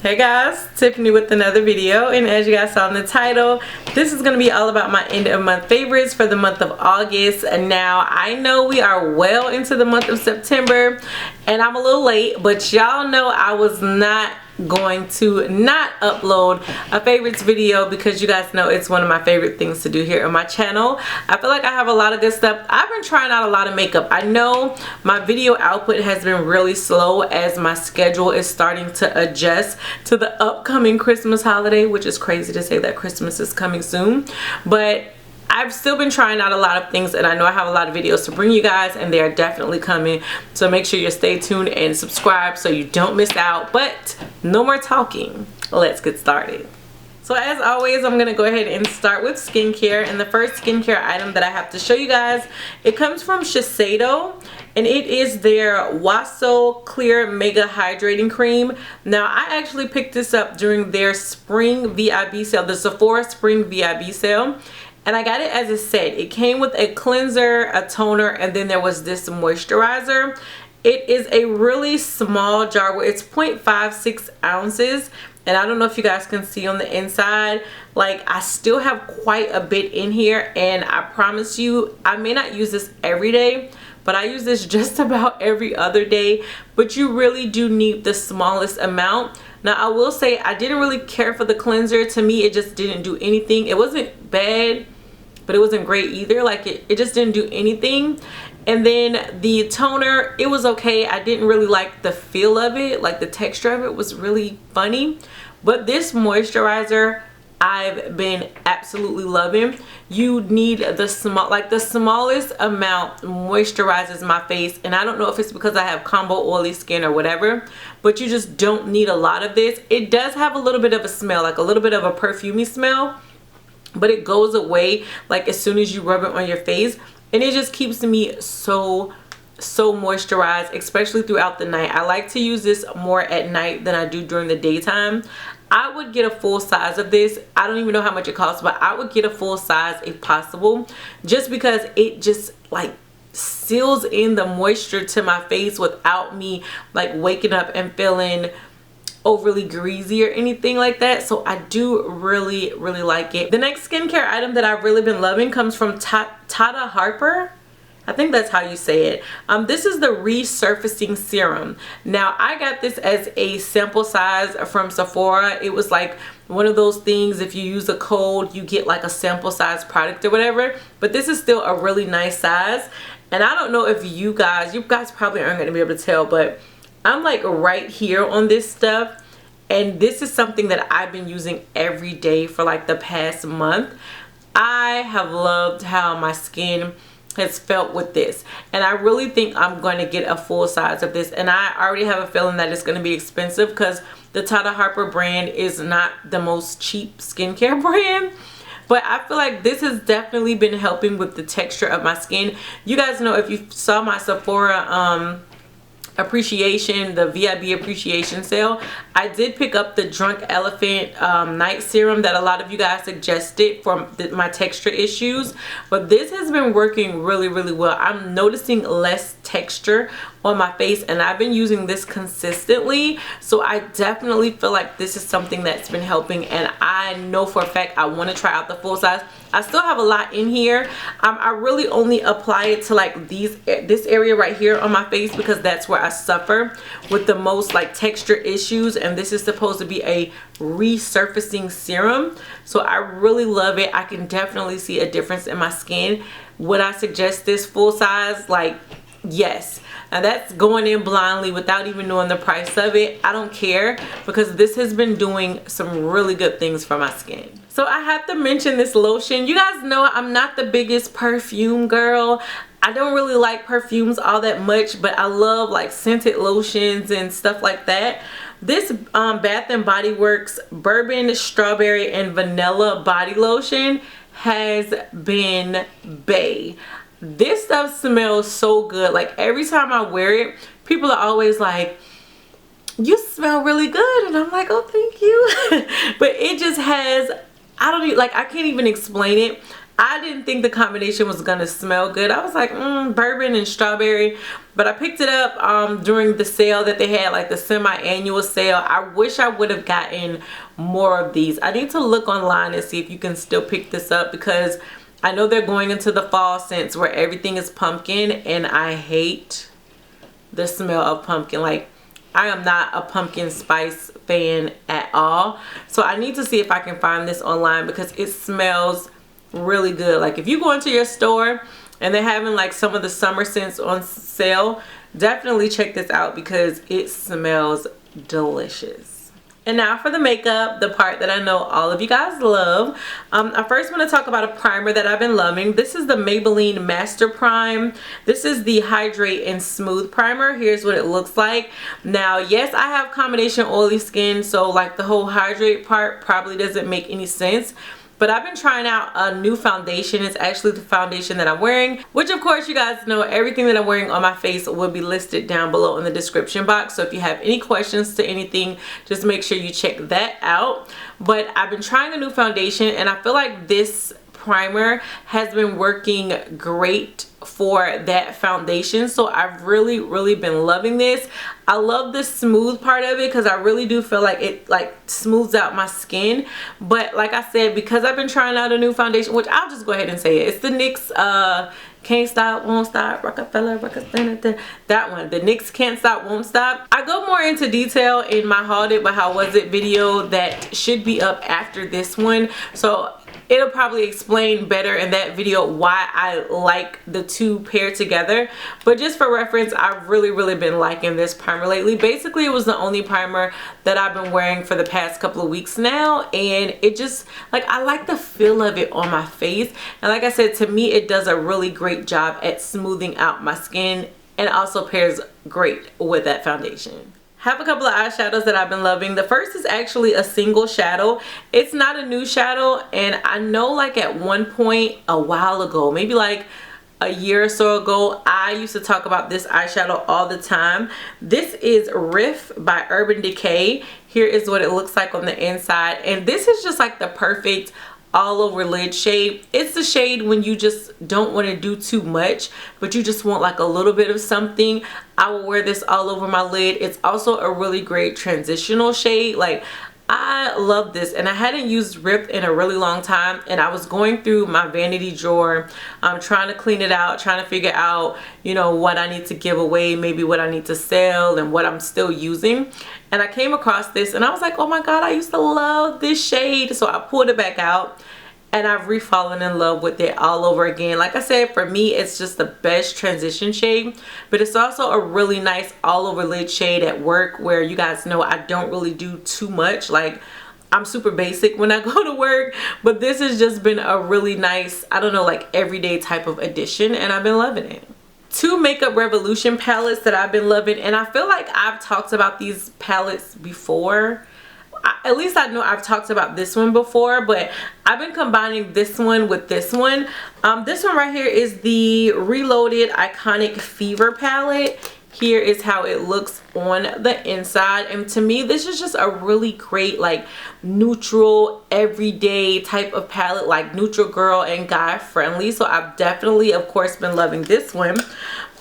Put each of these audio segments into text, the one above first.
Hey guys, Tiffany with another video, and as you guys saw in the title, this is going to be all about my end of month favorites for the month of August. And now I know we are well into the month of September and I'm a little late, but y'all know I was not going to not upload a favorites video because you guys know it's one of my favorite things to do here on my channel. I feel like I have a lot of good stuff. I've been trying out a lot of makeup. I know my video output has been really slow as my schedule is starting to adjust to the upcoming Christmas holiday, which is crazy to say that Christmas is coming soon, but I've still been trying out a lot of things, and I know I have a lot of videos to bring you guys, and they are definitely coming. So make sure you stay tuned and subscribe so you don't miss out. But no more talking. Let's get started. So as always, I'm going to go ahead and start with skincare. And the first skincare item that I have to show you guys, it comes from Shiseido. And it is their Waso Clear Mega Hydrating Cream. Now, I actually picked this up during their spring VIB sale, the Sephora spring VIB sale. And I got it as a set. It came with a cleanser, a toner, and then there was this moisturizer. It is a really small jar where it's 0.56 ounces. And I don't know if you guys can see on the inside, like I still have quite a bit in here. And I promise you, I may not use this every day, but I use this just about every other day. But you really do need the smallest amount. Now I will say I didn't really care for the cleanser. To me, it just didn't do anything. It wasn't bad, but it wasn't great either. Like it just didn't do anything. And then the toner, it was okay. I didn't really like the feel of it. Like the texture of it was really funny. But this moisturizer, I've been absolutely loving. You need the smallest amount moisturizes my face, and I don't know if it's because I have combo oily skin or whatever, but you just don't need a lot of this. It does have a little bit of a smell, like a little bit of a perfumey smell, but it goes away like as soon as you rub it on your face, and it just keeps me so moisturized, especially throughout the night. I like to use this more at night than I do during the daytime. I would get a full size of this. I don't even know how much it costs, but I would get a full size if possible, just because it just like seals in the moisture to my face without me like waking up and feeling overly greasy or anything like that. So I do really like it. The next skincare item that I've really been loving comes from Tatcha Harper. I think that's how you say it. This is the resurfacing serum. Now I got this as a sample size from Sephora. It was like one of those things, if you use a code you get like a sample size product or whatever, but this is still a really nice size. And I don't know if you guys probably aren't going to be able to tell, but I'm like right here on this stuff, and this is something that I've been using every day for like the past month. I have loved how my skin has felt with this, and I really think I'm going to get a full size of this. And I already have a feeling that it's going to be expensive because the Tatcha Harper brand is not the most cheap skincare brand, but I feel like this has definitely been helping with the texture of my skin. You guys know, if you saw my Sephora appreciation, the VIB appreciation sale, I did pick up the Drunk Elephant night serum that a lot of you guys suggested for my texture issues, but this has been working really well. I'm noticing less texture on my face, and I've been using this consistently, so I definitely feel like this is something that's been helping, and I know for a fact I want to try out the full size. I still have a lot in here. I really only apply it to like this area right here on my face because that's where I suffer with the most like texture issues, and this is supposed to be a resurfacing serum. So I really love it. I can definitely see a difference in my skin. Would I suggest this full size? Like, yes. Now that's going in blindly without even knowing the price of it. I don't care because this has been doing some really good things for my skin. So I have to mention this lotion. You guys know I'm not the biggest perfume girl. I don't really like perfumes all that much, but I love like scented lotions and stuff like that. This Bath and Body Works Bourbon Strawberry and Vanilla Body Lotion has been bae. This stuff smells so good. Like every time I wear it, people are always like, you smell really good, and I'm like, oh, thank you. But it just has, I can't even explain it. I didn't think the combination was gonna smell good. I was like, bourbon and strawberry. But I picked it up during the sale that they had, like the semi-annual sale. I wish I would have gotten more of these. I need to look online and see if you can still pick this up, because I know they're going into the fall scents where everything is pumpkin, and I hate the smell of pumpkin. Like, I am not a pumpkin spice fan at all. So I need to see if I can find this online, because it smells really good. Like, if you go into your store and they're having like some of the summer scents on sale, definitely check this out because it smells delicious. And now for the makeup, the part that I know all of you guys love. I first want to talk about a primer that I've been loving. This is the Maybelline Master Prime. This is the Hydrate and Smooth Primer. Here's what it looks like. Now, yes, I have combination oily skin, so like the whole hydrate part probably doesn't make any sense. But I've been trying out a new foundation. It's actually the foundation that I'm wearing, which of course you guys know everything that I'm wearing on my face will be listed down below in the description box. So if you have any questions to anything, just make sure you check that out. But I've been trying a new foundation, and I feel like this primer has been working great for that foundation. So I've really been loving this. I love the smooth part of it because I really do feel like it like smooths out my skin. But like I said, because I've been trying out a new foundation, which I'll just go ahead and say it, it's the NYX Can't Stop, Won't Stop, Rockefeller, that one, the NYX Can't Stop, Won't Stop. I go more into detail in my hauled it but how was it video that should be up after this one, so it'll probably explain better in that video why I like the two paired together. But just for reference, I've really been liking this primer lately. Basically, it was the only primer that I've been wearing for the past couple of weeks now, and it just, like, I like the feel of it on my face. And like I said, to me, it does a really great job at smoothing out my skin, and also pairs great with that foundation. Have a couple of eyeshadows that I've been loving. The first is actually a single shadow. It's not a new shadow, and I know like at one point a while ago, maybe like a year or so ago, I used to talk about this eyeshadow all the time. This is Riff by Urban Decay. Here is what it looks like on the inside, and this is just like the perfect all over lid shade. It's the shade when you just don't want to do too much, but you just want like a little bit of something. I will wear this all over my lid. It's also a really great transitional shade. Like, I love this, and I hadn't used Riff in a really long time, and I was going through my vanity drawer, trying to clean it out, trying to figure out, you know, what I need to give away, maybe what I need to sell, and what I'm still using. And I came across this, and I was like, oh my god, I used to love this shade. So I pulled it back out, and I've re-fallen in love with it all over again. Like I said, for me, it's just the best transition shade, but it's also a really nice all over lid shade at work, where you guys know I don't really do too much. Like, I'm super basic when I go to work, but this has just been a really nice, I don't know, like everyday type of addition, and I've been loving it. Two Makeup Revolution palettes that I've been loving, and I feel like I've talked about these palettes before. At least I know I've talked about this one before, but I've been combining this one with this one. This one right here is the Reloaded Iconic Fever palette. Here is how it looks on the inside, and to me this is just a really great like neutral everyday type of palette, like neutral girl and guy friendly. So I've definitely of course been loving this one,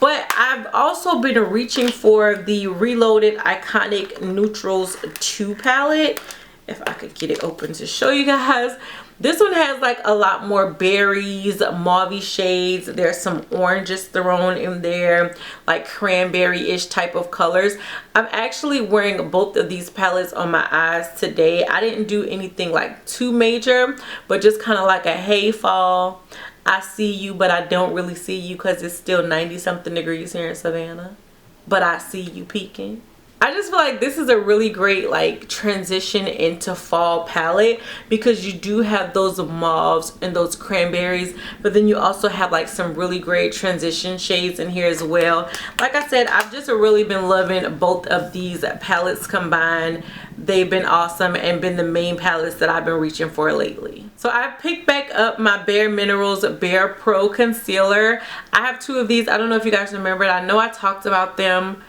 but I've also been reaching for the Reloaded Iconic Neutrals 2 palette. If I could get it open to show you guys. This one has like a lot more berries, mauve shades. There's some oranges thrown in there, like cranberry-ish type of colors. I'm actually wearing both of these palettes on my eyes today. I didn't do anything like too major, but just kind of like a hey fall, I see you but I don't really see you, because it's still 90 something degrees here in Savannah, but I see you peeking. I just feel like this is a really great like transition into fall palette, because you do have those mauves and those cranberries, but then you also have like some really great transition shades in here as well. Like I said, I've just really been loving both of these palettes combined. They've been awesome and been the main palettes that I've been reaching for lately. So I picked back up my Bare Minerals Bare Pro Concealer. I have two of these. I don't know if you guys remember it. I know I talked about them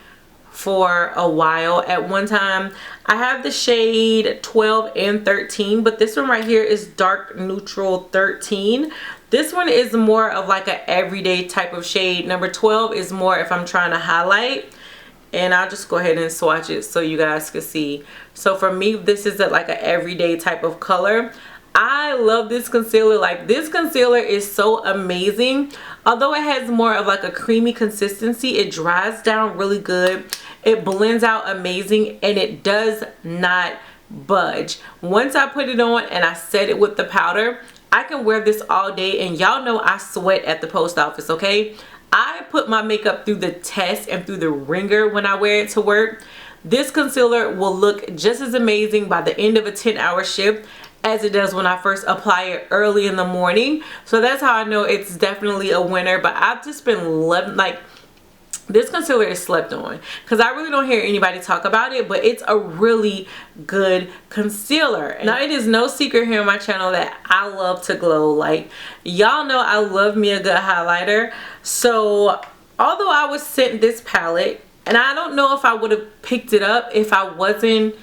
for a while at one time. I have the shade 12 and 13, but this one right here is dark neutral 13. This one is more of like an everyday type of shade. Number 12 is more if I'm trying to highlight. And I'll just go ahead and swatch it so you guys can see. So for me, this is like an everyday type of color. I love this concealer. Like, this concealer is so amazing. Although it has more of like a creamy consistency, it dries down really good. It blends out amazing, and it does not budge. Once I put it on and I set it with the powder, I can wear this all day. And y'all know I sweat at the post office, okay? I put my makeup through the test and through the ringer when I wear it to work. This concealer will look just as amazing by the end of a 10-hour shift as it does when I first apply it early in the morning. So that's how I know it's definitely a winner. But I've just been loving, like, this concealer is slept on because I really don't hear anybody talk about it, but it's a really good concealer. Now, it is no secret here on my channel that I love to glow. Like, y'all know I love me a good highlighter. So although I was sent this palette, and I don't know if I would have picked it up if I wasn't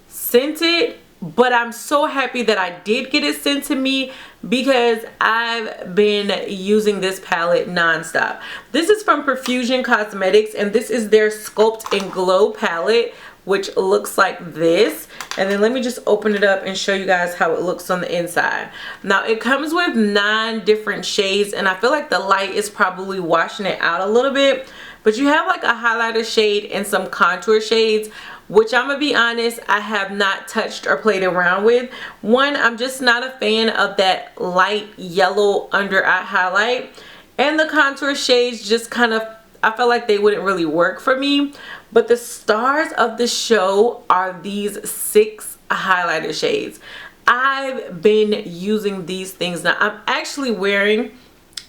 sent it, but I'm so happy that I did get it sent to me because I've been using this palette nonstop. This is from Profusion Cosmetics, and this is their Sculpt and Glow palette, which looks like this. And then let me just open it up and show you guys how it looks on the inside. Now, it comes with 9 different shades, and I feel like the light is probably washing it out a little bit. But you have like a highlighter shade and some contour shades, which I'm gonna be honest, I have not touched or played around with. One, I'm just not a fan of that light yellow under eye highlight, and the contour shades just kind of, I felt like they wouldn't really work for me. But the stars of the show are these 6 highlighter shades. I've been using these things. Now, I'm actually wearing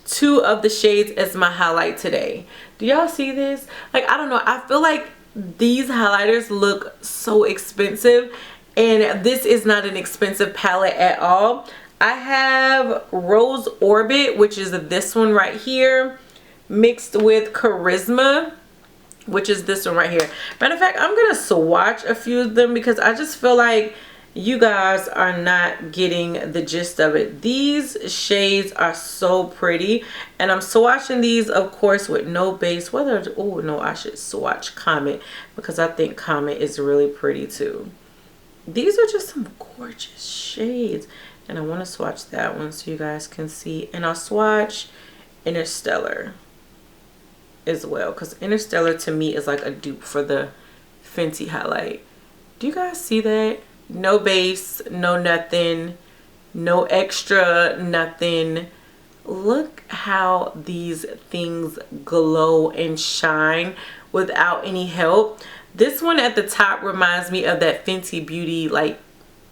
2 of the shades as my highlight today. Do y'all see this? Like, I don't know, I feel like these highlighters look so expensive, and this is not an expensive palette at all. I have Rose Orbit, which is this one right here, mixed with Charisma, which is this one right here. Matter of fact, I'm gonna swatch a few of them because I just feel like you guys are not getting the gist of it. These shades are so pretty, and I'm swatching these, of course, with no base. Whether, oh no, I should swatch Comet because I think Comet is really pretty too. These are just some gorgeous shades, and I want to swatch that one so you guys can see. And I'll swatch Interstellar as well, because Interstellar to me is like a dupe for the Fenty highlight. Do you guys see that? No base, no nothing, no extra nothing. Look how these things glow and shine without any help. This one at the top reminds me of that Fenty Beauty, like,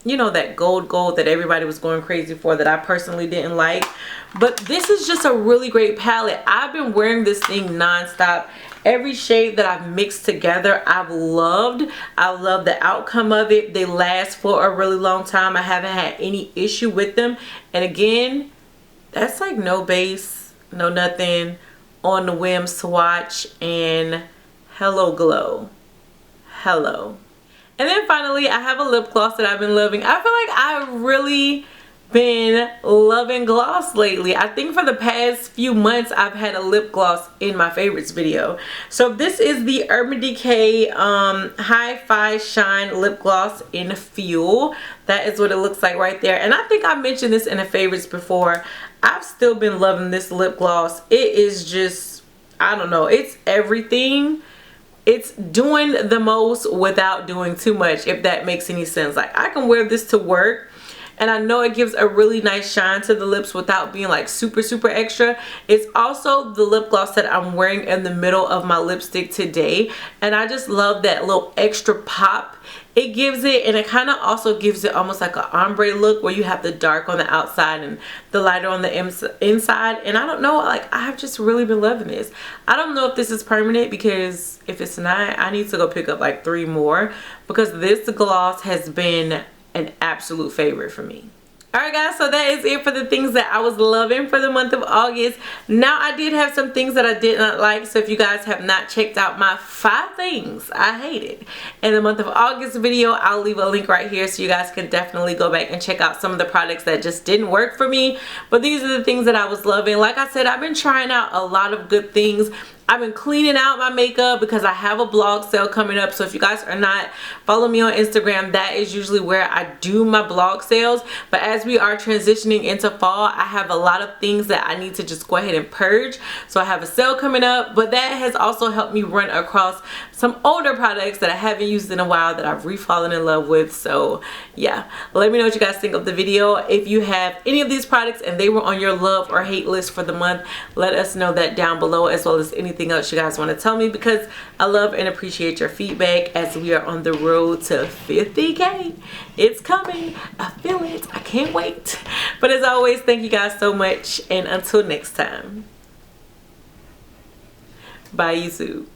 you know, that gold that everybody was going crazy for, that I personally didn't like. But this is just a really great palette. I've been wearing this thing nonstop. Every shade that I've mixed together, I've loved. I love the outcome of it. They last for a really long time. I haven't had any issue with them. And again, that's like no base, no nothing, on the whim swatch, and hello glow. Hello. And then finally, I have a lip gloss that I've been loving. I feel like I've really been loving gloss lately. I think for the past few months I've had a lip gloss in my favorites video. So this is the Urban Decay Hi-Fi Shine lip gloss in Fuel. That is what it looks like right there. And I think I mentioned this in the favorites before. I've still been loving this lip gloss. It is just, I don't know, it's everything. It's doing the most without doing too much, if that makes any sense. Like, I can wear this to work, and I know it gives a really nice shine to the lips without being like super extra. It's also the lip gloss that I'm wearing in the middle of my lipstick today, and I just love that little extra pop it gives it, and it kind of also gives it almost like an ombre look where you have the dark on the outside and the lighter on the inside. And I don't know, like, I've just really been loving this. I don't know if this is permanent, because if it's not, I need to go pick up like 3 more, because this gloss has been an absolute favorite for me. Alright guys, so that is it for the things that I was loving for the month of August. Now I did have some things that I did not like, so if you guys have not checked out my 5 things I hated in the month of August video, I'll leave a link right here so you guys can definitely go back and check out some of the products that just didn't work for me. But these are the things that I was loving. Like I said, I've been trying out a lot of good things. I've been cleaning out my makeup because I have a blog sale coming up. So if you guys are not following me on Instagram, that is usually where I do my blog sales. But as we are transitioning into fall, I have a lot of things that I need to just go ahead and purge. So I have a sale coming up, but that has also helped me run across some older products that I haven't used in a while that I've re-fallen in love with. So yeah, let me know what you guys think of the video. If you have any of these products and they were on your love or hate list for the month, let us know that down below, as well as anything else you guys want to tell me, because I love and appreciate your feedback as we are on the road to 50K. It's coming. I feel it. I can't wait. But as always, thank you guys so much, and until next time, bye YouTube.